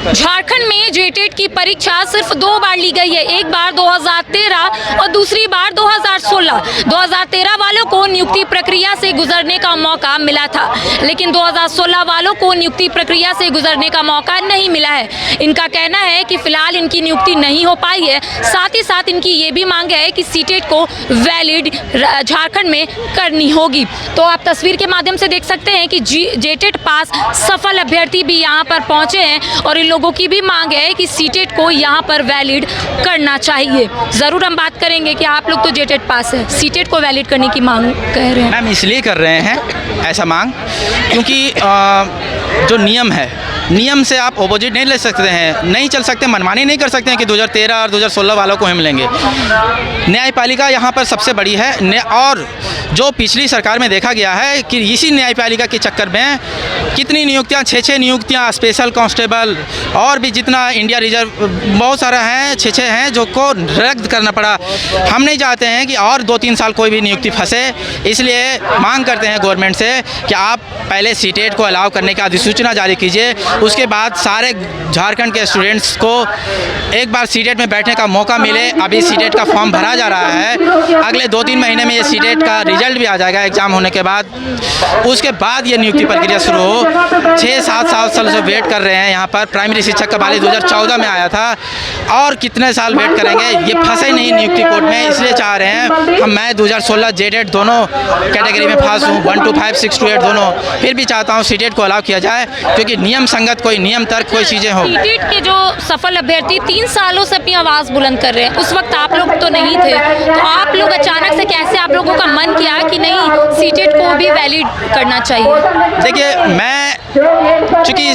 झारखंड में जेटेट की परीक्षा सिर्फ 2 बार ली गई है, एक बार 2013 और दूसरी बार 2016। 2013 वालों को नियुक्ति प्रक्रिया से गुजरने का मौका मिला था, लेकिन 2016 वालों को नियुक्ति प्रक्रिया से गुजरने का मौका नहीं मिला है। इनका कहना है कि फिलहाल इनकी नियुक्ति नहीं हो पाई है। साथ ही साथ इनकी ये भी मांग है कि सीटेट को वैलिड झारखंड में करनी होगी। तो आप तस्वीर के माध्यम से देख सकते हैं कि जेटेट पास सफल अभ्यर्थी भी यहाँ पर पहुँचे हैं और इन लोगों की भी मांग है कि सीटेट को यहाँ पर वैलिड करना चाहिए। ज़रूर हम बात करेंगे कि आप लोग तो जेटेट पास है, सीटेट को वैलिड करने की मांग कह रहे हैं। मैम इसलिए कर रहे हैं ऐसा मांग क्योंकि जो नियम है, नियम से आप ऑपोजिट नहीं ले सकते हैं, नहीं चल सकते, मनमानी नहीं कर सकते हैं कि 2013 और 2016 वालों को हम लेंगे। न्यायपालिका यहाँ पर सबसे बड़ी है और जो पिछली सरकार में देखा गया है कि इसी न्यायपालिका के चक्कर में कितनी नियुक्तियाँ, 6 नियुक्तियाँ, स्पेशल कांस्टेबल और भी जितना इंडिया रिजर्व बहुत सारा है, 6 हैं जो को रद्द करना पड़ा। हम नहीं चाहते हैं कि और 2-3 साल कोई भी नियुक्ति फंसे, इसलिए मांग करते हैं गवर्नमेंट से कि आप पहले सीटेट को अलाउ करने की अधिसूचना जारी कीजिए, उसके बाद सारे झारखंड के स्टूडेंट्स को एक बार सीटेट में बैठने का मौका मिले। अभी सीटेट का फॉर्म भरा जा रहा है, अगले 2-3 महीने में ये सीटेट का रिजल्ट भी आ जाएगा एग्ज़ाम होने के बाद, उसके बाद ये नियुक्ति प्रक्रिया शुरू हो। 6-7 साल से वेट कर रहे हैं यहाँ पर। प्राइमरी शिक्षक का बहाली 2014 में आया था और कितने साल वेट करेंगे, ये फंसे नहीं नियुक्ति कोर्ट में, इसलिए चाह रहे हैं मैं 2016 जेटेट दोनों कैटेगरी में पास हूँ, 1 to 5, 6 to 8 दोनों, फिर भी चाहता हूँ सीटेट को अलाउ किया जाए क्योंकि नियम संगत कोई नियम तर्क कोई चीज़ें हो। सीटेट के जो सफल अभ्यर्थी 3 सालों से अपनी आवाज़ बुलंद कर रहे हैं, उस वक्त आप लोग तो नहीं थे, तो आप लोग अचानक से कैसे आप लोगों का मन किया कि नहीं सीटेट को भी वैलिड करना चाहिए? देखिए, मैं चूँकि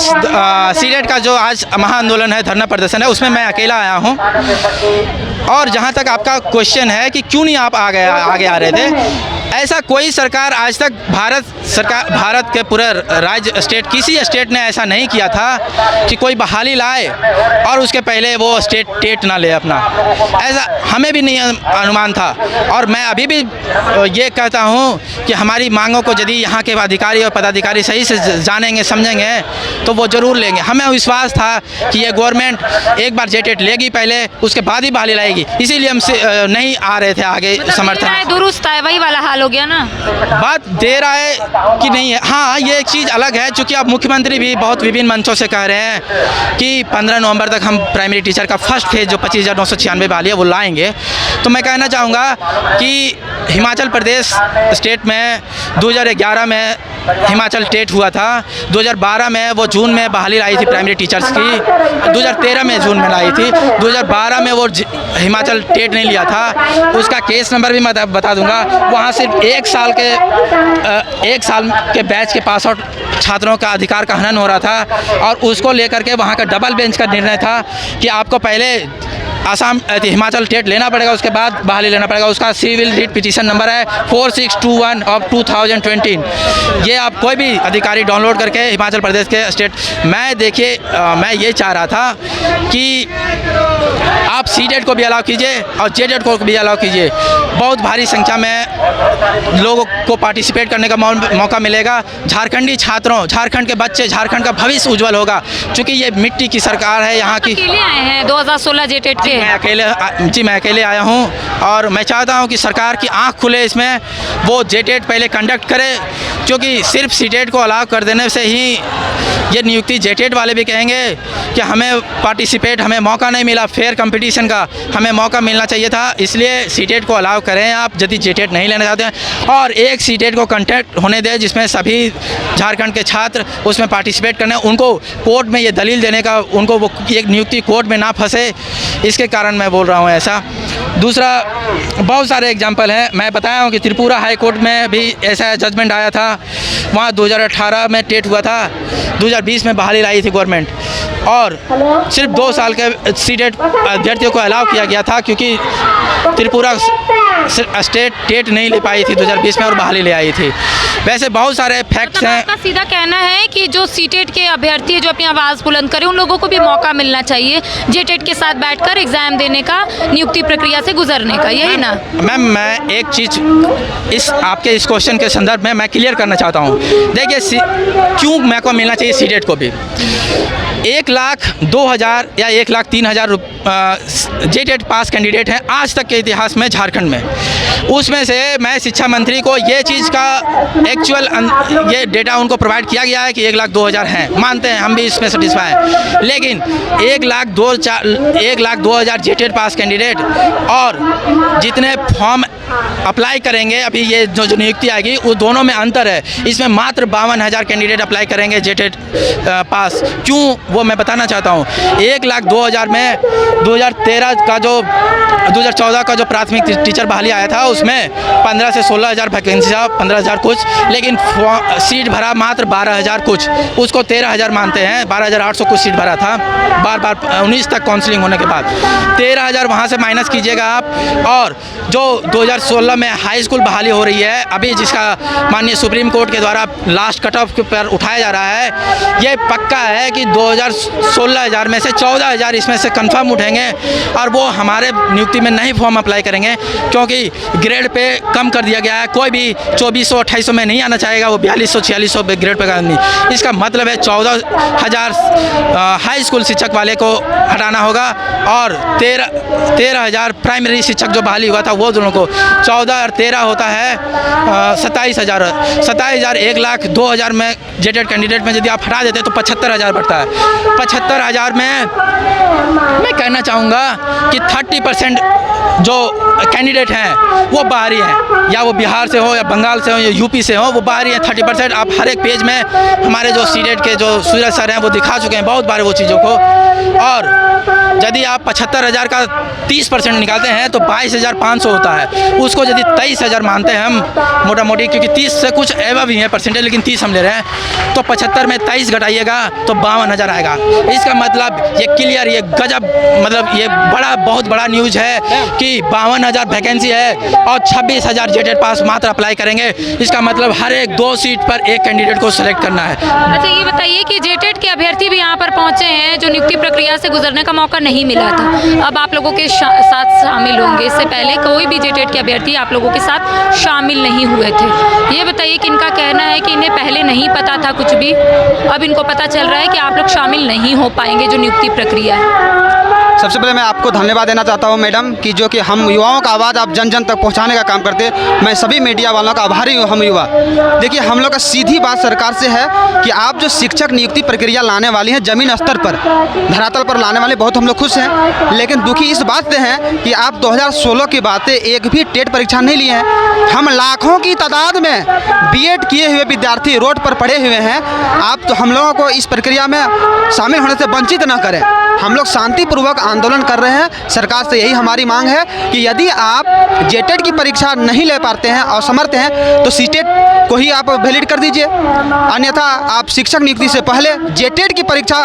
सीटेट का जो आज महाआंदोलन है, धरना प्रदर्शन है, उसमें मैं अकेला आया हूँ और जहाँ तक आपका क्वेश्चन है कि क्यों नहीं आप आगे आ रहे थे, ऐसा कोई सरकार आज तक भारत के पूरे राज्य स्टेट किसी स्टेट ने ऐसा नहीं किया था कि कोई बहाली लाए और उसके पहले वो स्टेट टेट ना ले अपना। ऐसा हमें भी नहीं अनुमान था और मैं अभी भी ये कहता हूँ कि हमारी मांगों को यदि यहाँ के अधिकारी और पदाधिकारी सही से जानेंगे समझेंगे तो वो ज़रूर लेंगे। हमें विश्वास था कि ये गवर्नमेंट एक बार जेटेट लेगी पहले, उसके बाद ही बहाली लाएगी, इसीलिए हम नहीं आ रहे थे आगे समर्थन। दुरुस्त है, वही वाला हाल हो गया ना। बात दे रहा है कि नहीं है, हाँ ये एक चीज़ अलग है, चूँकि अब मुख्यमंत्री भी बहुत विभिन्न मंचों से कह रहे हैं कि 15 नवंबर तक हम प्राइमरी टीचर का फर्स्ट फेज जो 25,996 बहाली है वो लाएंगे। तो मैं कहना चाहूँगा कि हिमाचल प्रदेश स्टेट में 2011 में हिमाचल टेट हुआ था, 2012 में वो जून में बहाली लाई थी प्राइमरी टीचर्स की, 2013 में जून में लाई थी, 2012 में वो हिमाचल टेट नहीं लिया था, उसका केस नंबर भी मैं बता दूंगा। वहाँ सिर्फ 1 साल के बैच के पास आउट छात्रों का अधिकार का हनन हो रहा था और उसको लेकर के वहाँ का डबल बेंच का निर्णय था कि आपको पहले आसाम हिमाचल टेट लेना पड़ेगा, उसके बाद बहाली लेना पड़ेगा। उसका सिविल रिट पिटीशन नंबर है 4621 ऑफ 2020। ये आप कोई भी अधिकारी डाउनलोड करके हिमाचल प्रदेश के स्टेट मैं देखिए, मैं ये चाह रहा था कि आप सीटेट को भी अलाउ कीजिए और जेटेट को भी अलाउ कीजिए। बहुत भारी संख्या में लोगों को पार्टिसिपेट करने का मौका मिलेगा। झारखंडी छात्रों, झारखंड के बच्चे, झारखंड का भविष्य उज्जवल होगा, क्योंकि ये मिट्टी की सरकार है यहाँ की। अकेले आए हैं 2016 जेटेट के? मैं अकेले आया हूँ और मैं चाहता हूँ कि सरकार की आंख खुले, इसमें वो जेटेट पहले कंडक्ट करे, क्योंकि सिर्फ सीटेट को अलाउ कर देने से ही ये नियुक्ति जेटेट वाले भी कहेंगे कि हमें पार्टिसिपेट, हमें मौका नहीं मिला, फेयर कंपटीशन का हमें मौका मिलना चाहिए था। इसलिए सीटेट को अलाउ करें आप यदि जेटेट नहीं लेना चाहते हैं, और एक सीटेट को कंडक्ट होने दें जिसमें सभी झारखंड के छात्र उसमें पार्टिसिपेट करने, उनको कोर्ट में ये दलील देने का, उनको वो एक नियुक्ति कोर्ट में ना फंसे, इसके कारण मैं बोल रहा हूँ ऐसा। दूसरा, बहुत सारे एग्जाम्पल हैं, मैं बताया हूँ कि त्रिपुरा हाई कोर्ट में भी ऐसा जजमेंट आया था, वहाँ 2018 में टेट हुआ था, 2020 में बहाली लाई थी गवर्नमेंट और सिर्फ 2 साल के सीटेट अभ्यर्थियों को अलाउ किया गया था क्योंकि त्रिपुरा स्टेट टेट नहीं ले पाई थी 2020 में और बहाली ले आई थी। वैसे बहुत सारे फैक्ट्स मतलब हैं। आपका सीधा कहना है कि जो सीटेट के अभ्यर्थी है जो अपनी आवाज़ बुलंद करें उन लोगों को भी मौका मिलना चाहिए जेटेट के साथ बैठकर एग्जाम देने का, नियुक्ति प्रक्रिया से गुजरने का, यही ना? मैम मैं एक चीज़ इस आपके इस क्वेश्चन के संदर्भ में मैं क्लियर करना चाहता हूँ। देखिए क्यों मेरे को मिलना चाहिए सीटेट को भी। 1,02,000 या 1,03,000 जेटेट पास कैंडिडेट हैं आज तक के इतिहास में झारखंड में। उसमें से मैं शिक्षा मंत्री को ये चीज़ का एक्चुअल ये डेटा उनको प्रोवाइड किया गया है कि 1,02,000 हैं, मानते हैं हम भी इसमें सेटिस्फाई हैं। लेकिन 1,02,000 जेटेट पास कैंडिडेट और जितने फॉर्म अप्लाई करेंगे अभी ये जो नियुक्ति आएगी उस दोनों में अंतर है। इसमें मात्र 52,000 कैंडिडेट अप्लाई करेंगे जेटेट पास। क्यों वो मैं बताना चाहता हूँ। 1,02,000 में 2014 का जो प्राथमिक टीचर बहाली आया था उसमें 15 से 16,000 वैकेंसी था, 15,000 कुछ, लेकिन सीट भरा मात्र 12,000 कुछ, उसको 13,000 मानते हैं। 12,800 कुछ सीट भरा था बार 19 तक काउंसलिंग होने के बाद। 13,000 वहाँ से माइनस कीजिएगा आप। और जो 2016 में हाई स्कूल बहाली हो रही है अभी, जिसका माननीय सुप्रीम कोर्ट के द्वारा लास्ट कट ऑफ पर उठाया जा रहा है, ये पक्का है कि 16,000 में से 14,000 इसमें से कंफर्म उठेंगे और वो हमारे नियुक्ति में नहीं फॉर्म अप्लाई करेंगे, क्योंकि ग्रेड पे कम कर दिया गया है। कोई भी 2400-2800 में नहीं आना चाहेगा, वो 4200-4600 ग्रेड पे नहीं। इसका मतलब है 14,000 हाई स्कूल शिक्षक वाले को हटाना होगा और 13,000 प्राइमरी शिक्षक जो बहाली हुआ था वो दोनों को। 14 और 13 होता है 27,000। 27,000 1,02,000 में जेटेड कैंडिडेट में यदि आप हटा देते तो 75,000 बढ़ता है। 75,000 में मैं कहना चाहूँगा कि 30% जो कैंडिडेट हैं वो बाहरी हैं, या वो बिहार से हो या बंगाल से हो या यूपी से हो, वो बाहरी हैं 30%। आप हर एक पेज में हमारे जो सीटेट के जो सूरज सर हैं वो दिखा चुके हैं बहुत बार वो चीज़ों को। और यदि आप 75,000 का 30% निकालते हैं तो 22,500 होता है। उसको यदि 23,000 मानते हैं हम मोटा मोटी, क्योंकि 30 से कुछ एवं ही है परसेंटेज, लेकिन 30 हम ले रहे हैं, तो 75 में 23 घटाइएगा तो 52,000 आएगा। इसका मतलब ये क्लियर, ये गजब, मतलब ये बहुत बड़ा न्यूज़ है कि 52,000 वैकेंसी है और 26,000 जेटेड पास मात्र अप्लाई करेंगे। इसका मतलब हर एक 2 सीट पर एक कैंडिडेट को सेलेक्ट करना है। अच्छा ये बताइए कि जेटेट के अभ्यर्थी भी यहाँ पर पहुँचे हैं जो नियुक्ति प्रक्रिया से गुजरने का मौका नहीं मिला था, अब आप लोगों के साथ शामिल होंगे। इससे पहले कोई भी जेटेट के अभ्यर्थी आप लोगों के साथ शामिल नहीं हुए थे। ये बताइए कि इनका कहना है कि इन्हें पहले नहीं पता था कुछ भी, अब इनको पता चल रहा है कि आप लोग शामिल नहीं हो पाएंगे जो नियुक्ति प्रक्रिया है। सबसे पहले मैं आपको धन्यवाद देना चाहता हूं मैडम कि जो कि हम युवाओं का आवाज़ आप जन जन तक पहुंचाने का काम करते हैं। मैं सभी मीडिया वालों का आभारी हूं। हम युवा, देखिए हम लोग का सीधी बात सरकार से है कि आप जो शिक्षक नियुक्ति प्रक्रिया लाने वाली हैं ज़मीन स्तर पर, धरातल पर लाने वाले, बहुत हम लोग खुश हैं। लेकिन दुखी इस बात से हैं कि आप 2016 की बातें एक भी टेट परीक्षा नहीं लिए हैं। हम लाखों की तादाद में बीएड किए हुए विद्यार्थी रोड पर पड़े हुए हैं। आप तो हम लोगों को इस प्रक्रिया में शामिल होने से वंचित न करें। हम लोग शांतिपूर्वक आंदोलन कर रहे हैं। सरकार से यही हमारी मांग है कि यदि आप जेटेट की परीक्षा नहीं ले पाते हैं, असमर्थ हैं, तो सीटेट को ही आप वैलिड कर दीजिए। अन्यथा आप शिक्षक नियुक्ति से पहले जेटेट की परीक्षा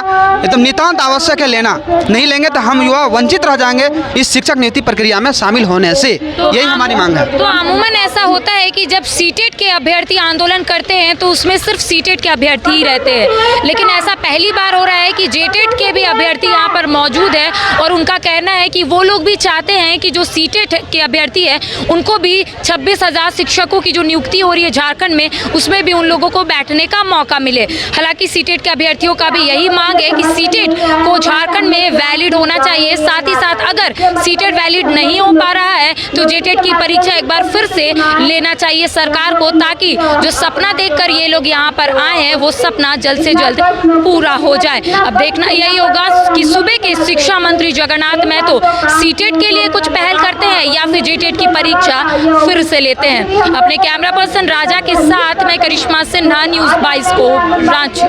एकदम नितांत आवश्यक है लेना। नहीं लेंगे तो हम युवा वंचित रह जाएंगे इस शिक्षक नियुक्ति प्रक्रिया में शामिल होने से। यही हमारी मांग है। तो अमूमन ऐसा होता है कि जब सीटेट के अभ्यर्थी आंदोलन करते हैं तो उसमें सिर्फ सीटेट के अभ्यर्थी ही रहते हैं, लेकिन ऐसा पहली बार हो रहा है कि जेटेट के भी अभ्यर्थी यहाँ पर मौजूद है और उनका कहना है कि वो लोग भी चाहते हैं कि जो सीटेट के अभ्यर्थी है उनको भी 26,000 शिक्षकों की जो नियुक्ति हो रही है झारखंड में, उसमें भी उन लोगों को बैठने का मौका मिले। हालांकि सीटेट के अभ्यर्थियों का भी यही मांग है कि सीटेट को झारखंड में वैलिड होना चाहिए। साथ ही साथ अगर सीटेट वैलिड नहीं हो पा रहा है तो जेटेट की परीक्षा एक बार फिर से लेना चाहिए सरकार को, ताकि जो सपना देखकर ये लोग यहाँ पर आए हैं वो सपना जल्द से जल्द पूरा हो जाए। अब देखना यही होगा कि सुबह के शिक्षा मंत्री जगन्नाथ महतो सीटेट के लिए कुछ पहल करते हैं या फिर जेटेट की परीक्षा फिर से लेते हैं। अपने कैमरा पर्सन राजा के साथ मैं करिश्मा सिन्हा, न्यूज़ 22 को रांची।